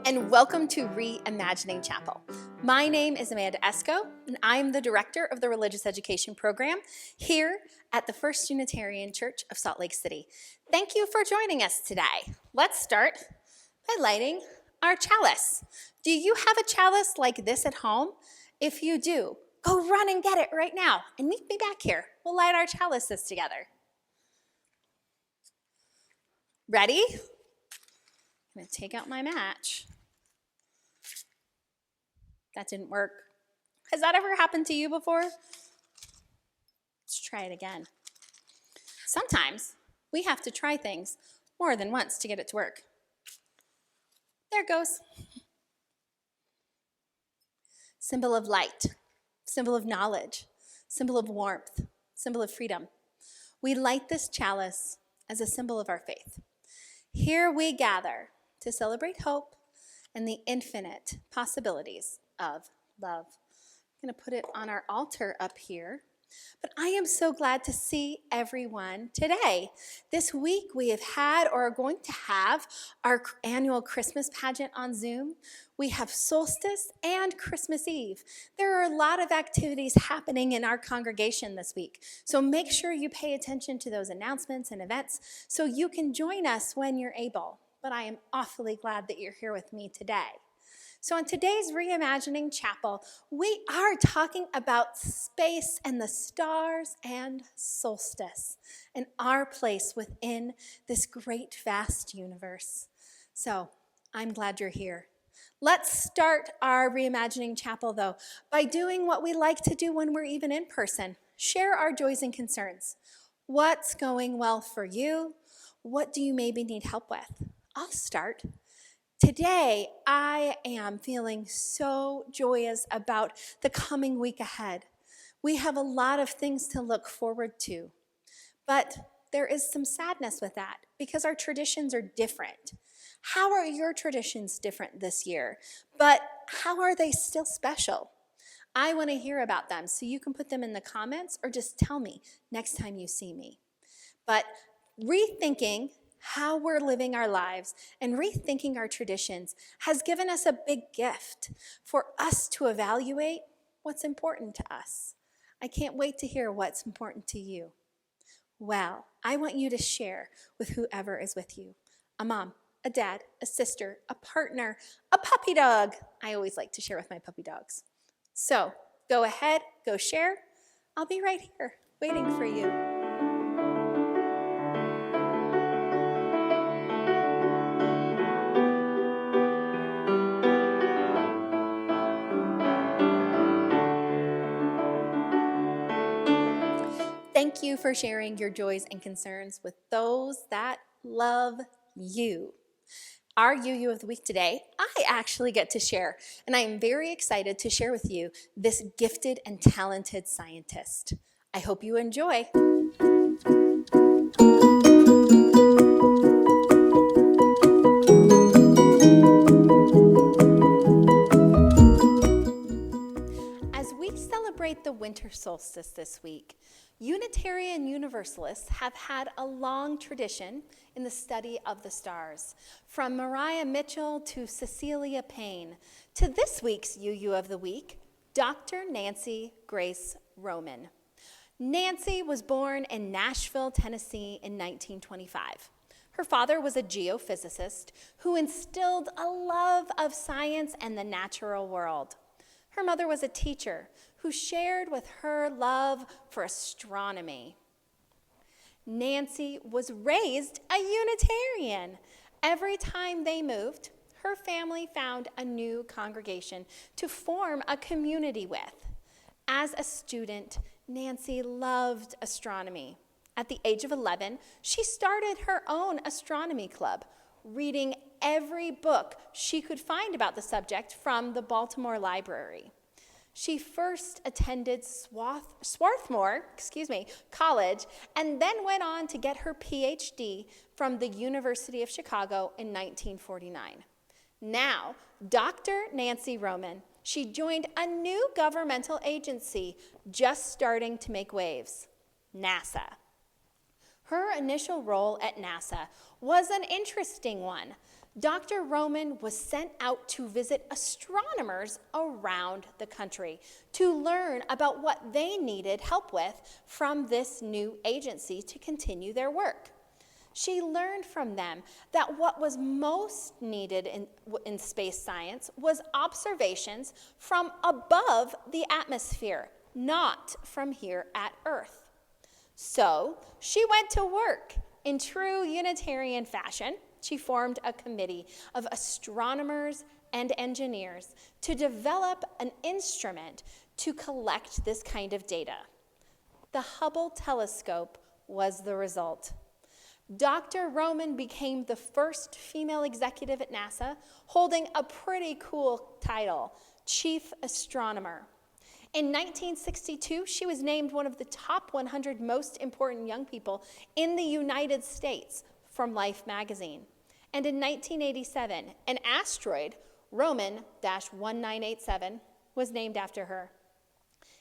and welcome to Reimagining Chapel. My name is Amanda Esco, and I'm the director of the Religious Education Program here at the First Unitarian Church of Salt Lake City. Thank you for joining us today. Let's start by lighting our chalice. Do you have a chalice like this at home? If you do, go run and get it right now and meet me back here. We'll light our chalices together. Ready? I'm going to take out my match. That didn't work. Has that ever happened to you before? Let's try it again. Sometimes we have to try things more than once to get it to work. There it goes. Symbol of light, symbol of knowledge, symbol of warmth, symbol of freedom. We light this chalice as a symbol of our faith. Here we gather to celebrate hope and the infinite possibilities of love. I'm going to put it on our altar up here. But I am so glad to see everyone today. This week we have had or are going to have our annual Christmas pageant on Zoom. We have solstice and Christmas Eve. There are a lot of activities happening in our congregation this week. So make sure you pay attention to those announcements and events so you can join us when you're able. But I am awfully glad that you're here with me today. So in today's Reimagining Chapel, we are talking about space and the stars and solstice and our place within this great vast universe. So I'm glad you're here. Let's start our Reimagining Chapel, though, by doing what we like to do when we're even in person. Share our joys and concerns. What's going well for you? What do you maybe need help with? I'll start. Today, I am feeling so joyous about the coming week ahead. We have a lot of things to look forward to, but there is some sadness with that because our traditions are different. How are your traditions different this year? But how are they still special? I want to hear about them, so you can put them in the comments or just tell me next time you see me. But rethinking how we're living our lives and rethinking our traditions has given us a big gift for us to evaluate what's important to us. I can't wait to hear what's important to you. Well, I want you to share with whoever is with you. A mom, a dad, a sister, a partner, a puppy dog. I always like to share with my puppy dogs. So go ahead, go share. I'll be right here waiting for you. Thank you for sharing your joys and concerns with those that love you. Our UU of the week today, I actually get to share, and I am very excited to share with you this gifted and talented scientist. I hope you enjoy. As we celebrate the winter solstice this week, Unitarian Universalists have had a long tradition in the study of the stars, from Mariah Mitchell to Cecilia Payne, to this week's UU of the Week, Dr. Nancy Grace Roman. Nancy was born in Nashville, Tennessee in 1925. Her father was a geophysicist who instilled a love of science and the natural world. Her mother was a teacher who shared with her love for astronomy. Nancy was raised a Unitarian. Every time they moved, her family found a new congregation to form a community with. As a student, Nancy loved astronomy. At the age of 11, she started her own astronomy club, reading every book she could find about the subject from the Baltimore Library. She first attended Swarthmore College and then went on to get her PhD from the University of Chicago in 1949. Now, Dr. Nancy Roman, she joined a new governmental agency just starting to make waves, NASA. Her initial role at NASA was an interesting one. Dr. Roman was sent out to visit astronomers around the country to learn about what they needed help with from this new agency to continue their work. She learned from them that what was most needed in space science was observations from above the atmosphere, not from here at Earth. So she went to work in true Unitarian fashion. She formed a committee of astronomers and engineers to develop an instrument to collect this kind of data. The Hubble telescope was the result. Dr. Roman became the first female executive at NASA, holding a pretty cool title, Chief Astronomer. In 1962, she was named one of the top 100 most important young people in the United States from Life magazine. And in 1987, an asteroid, Roman-1987, was named after her.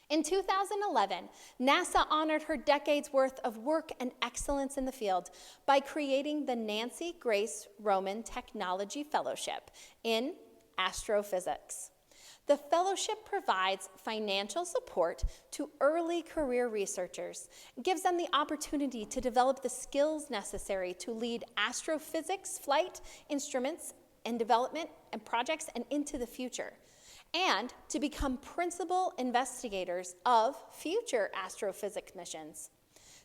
In 2011, NASA honored her decades worth of work and excellence in the field by creating the Nancy Grace Roman Technology Fellowship in astrophysics. The fellowship provides financial support to early career researchers, gives them the opportunity to develop the skills necessary to lead astrophysics flight instruments and development and projects and into the future, and to become principal investigators of future astrophysics missions,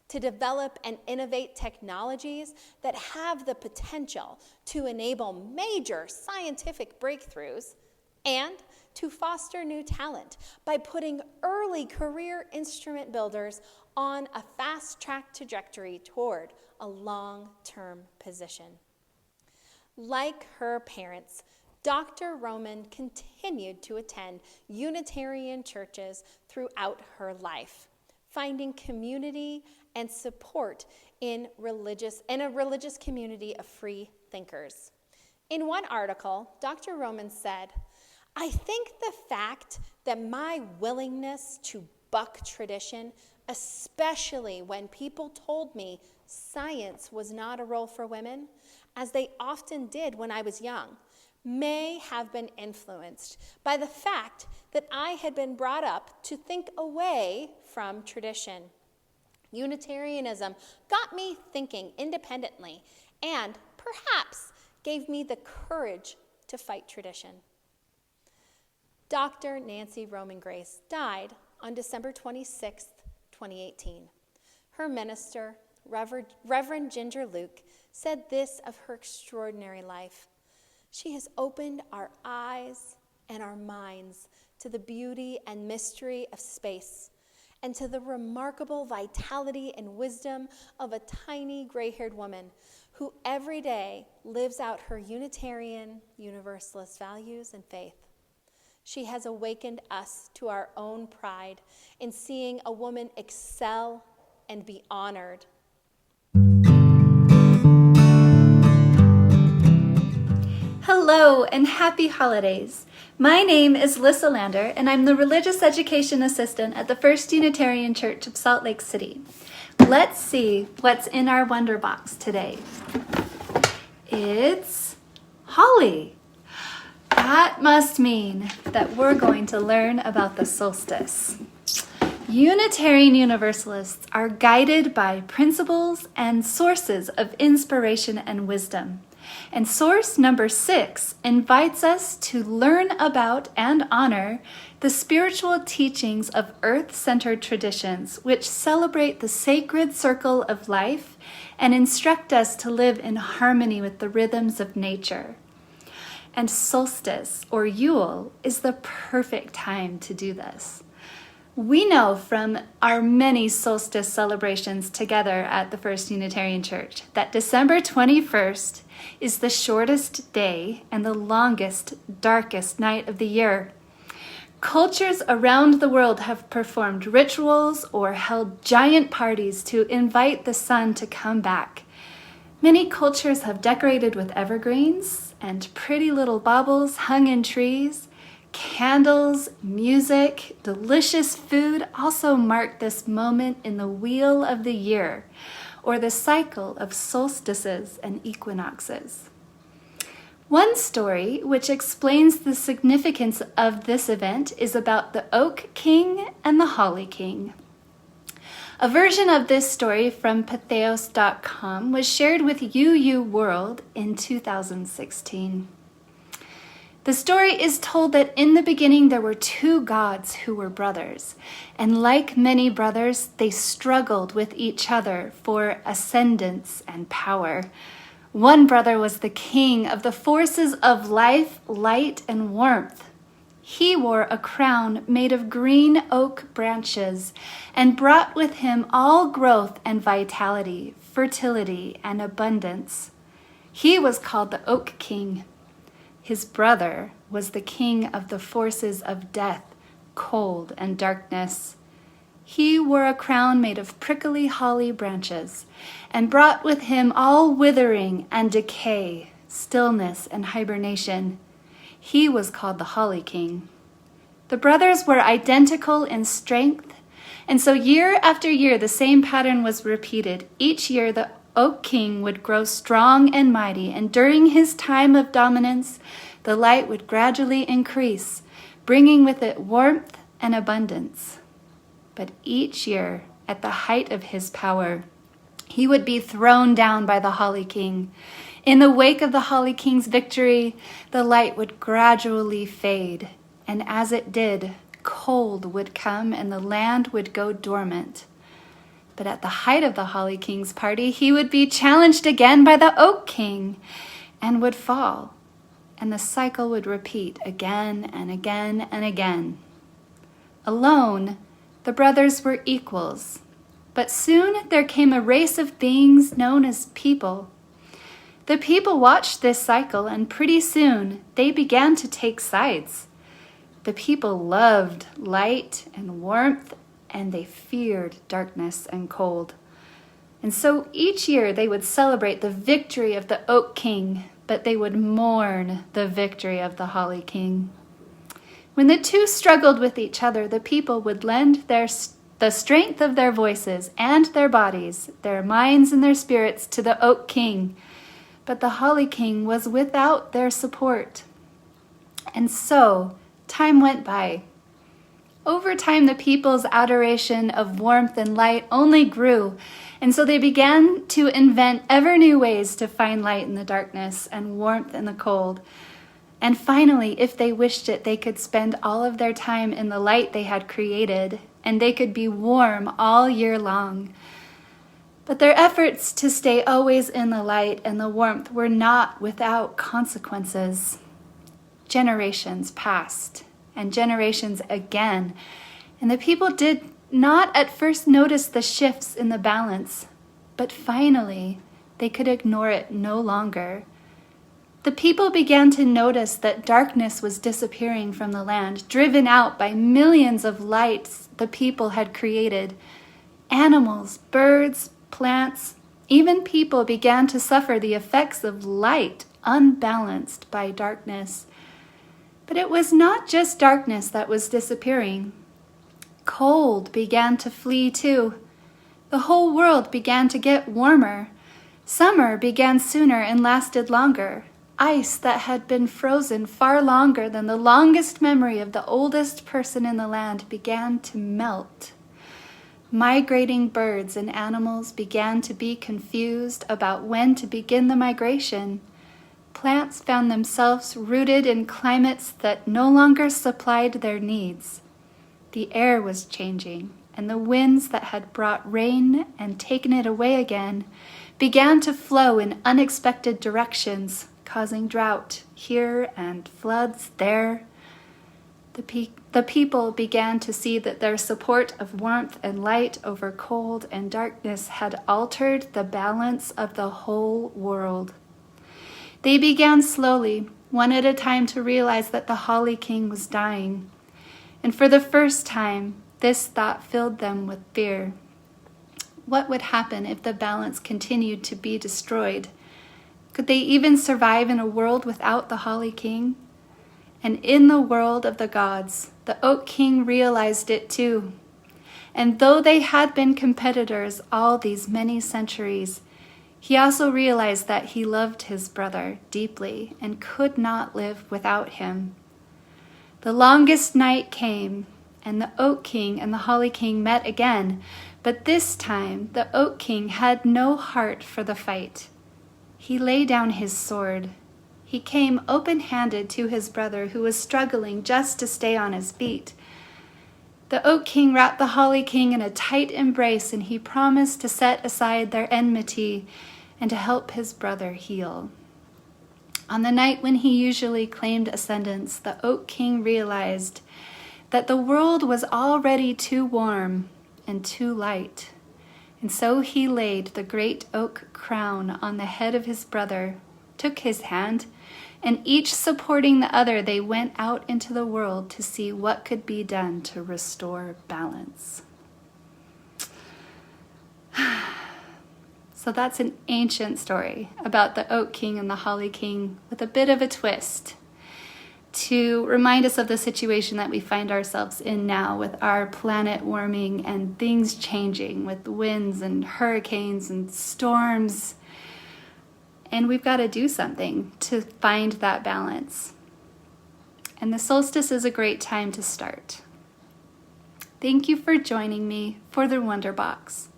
to develop and innovate technologies that have the potential to enable major scientific breakthroughs, and to foster new talent by putting early career instrument builders on a fast-track trajectory toward a long-term position. Like her parents, Dr. Roman continued to attend Unitarian churches throughout her life, finding community and support in a religious community of free thinkers. In one article, Dr. Roman said, "I think the fact that my willingness to buck tradition, especially when people told me science was not a role for women, as they often did when I was young, may have been influenced by the fact that I had been brought up to think away from tradition. Unitarianism got me thinking independently and perhaps gave me the courage to fight tradition." Dr. Nancy Roman Grace died on December 26, 2018. Her minister, Reverend Ginger Luke, said this of her extraordinary life: "She has opened our eyes and our minds to the beauty and mystery of space and to the remarkable vitality and wisdom of a tiny gray-haired woman who every day lives out her Unitarian Universalist values and faith. She has awakened us to our own pride in seeing a woman excel and be honored." Hello and happy holidays. My name is Lissa Lander and I'm the Religious Education Assistant at the First Unitarian Church of Salt Lake City. Let's see what's in our Wonder Box today. It's holly. That must mean that we're going to learn about the solstice. Unitarian Universalists are guided by principles and sources of inspiration and wisdom. And source number 6 invites us to learn about and honor the spiritual teachings of earth-centered traditions which celebrate the sacred circle of life and instruct us to live in harmony with the rhythms of nature. And solstice, or Yule, is the perfect time to do this. We know from our many solstice celebrations together at the First Unitarian Church that December 21st is the shortest day and the longest, darkest night of the year. Cultures around the world have performed rituals or held giant parties to invite the sun to come back. Many cultures have decorated with evergreens and pretty little baubles hung in trees. Candles, music, delicious food also mark this moment in the wheel of the year, or the cycle of solstices and equinoxes. One story which explains the significance of this event is about the Oak King and the Holly King. A version of this story from patheos.com was shared with UU World in 2016. The story is told that in the beginning there were two gods who were brothers, and like many brothers, they struggled with each other for ascendance and power. One brother was the king of the forces of life, light, and warmth. He wore a crown made of green oak branches and brought with him all growth and vitality, fertility, and abundance. He was called the Oak King. His brother was the king of the forces of death, cold, and darkness. He wore a crown made of prickly holly branches and brought with him all withering and decay, stillness and hibernation. He was called the Holly King. The brothers were identical in strength, and so year after year the same pattern was repeated. Each year the Oak King would grow strong and mighty, and during his time of dominance, the light would gradually increase, bringing with it warmth and abundance. But each year, at the height of his power, he would be thrown down by the Holly King. In the wake of the Holly King's victory, the light would gradually fade, and as it did, cold would come and the land would go dormant. But at the height of the Holly King's party, he would be challenged again by the Oak King and would fall. And the cycle would repeat again and again and again. Alone, the brothers were equals. But soon there came a race of beings known as people. The people watched this cycle, and pretty soon they began to take sides. The people loved light and warmth, and they feared darkness and cold. And so each year they would celebrate the victory of the Oak King, but they would mourn the victory of the Holly King. When the two struggled with each other, the people would lend the strength of their voices and their bodies, their minds and their spirits to the Oak King, but the Holly King was without their support. And so time went by. Over time, the people's adoration of warmth and light only grew, and so they began to invent ever new ways to find light in the darkness and warmth in the cold. And finally, if they wished it, they could spend all of their time in the light they had created, and they could be warm all year long. But their efforts to stay always in the light and the warmth were not without consequences. Generations passed, and generations again, and the people did not at first notice the shifts in the balance, but finally they could ignore it no longer. The people began to notice that darkness was disappearing from the land, driven out by millions of lights the people had created. Animals, birds, plants, even people began to suffer the effects of light unbalanced by darkness. But it was not just darkness that was disappearing. Cold began to flee too. The whole world began to get warmer. Summer began sooner and lasted longer. Ice that had been frozen far longer than the longest memory of the oldest person in the land began to melt. Migrating birds and animals began to be confused about when to begin the migration. Plants found themselves rooted in climates that no longer supplied their needs. The air was changing, and the winds that had brought rain and taken it away again began to flow in unexpected directions, causing drought here and floods there. The people began to see that their support of warmth and light over cold and darkness had altered the balance of the whole world. They began slowly, one at a time, to realize that the Holly King was dying. And for the first time, this thought filled them with fear. What would happen if the balance continued to be destroyed? Could they even survive in a world without the Holly King? And in the world of the gods, the Oak King realized it too. And though they had been competitors all these many centuries, he also realized that he loved his brother deeply and could not live without him. The longest night came, and the Oak King and the Holly King met again, but this time the Oak King had no heart for the fight. He lay down his sword. He came open-handed to his brother, who was struggling just to stay on his feet. The Oak King wrapped the Holly King in a tight embrace, and he promised to set aside their enmity and to help his brother heal. On the night when he usually claimed ascendance, the Oak King realized that the world was already too warm and too light. And so he laid the great oak crown on the head of his brother, took his hand, and each supporting the other, they went out into the world to see what could be done to restore balance. So that's an ancient story about the Oak King and the Holly King with a bit of a twist to remind us of the situation that we find ourselves in now with our planet warming and things changing with winds and hurricanes and storms. And we've got to do something to find that balance. And the solstice is a great time to start. Thank you for joining me for the Wonder Box.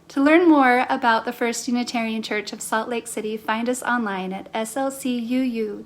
To learn more about the First Unitarian Church of Salt Lake City, find us online at slcuu.org.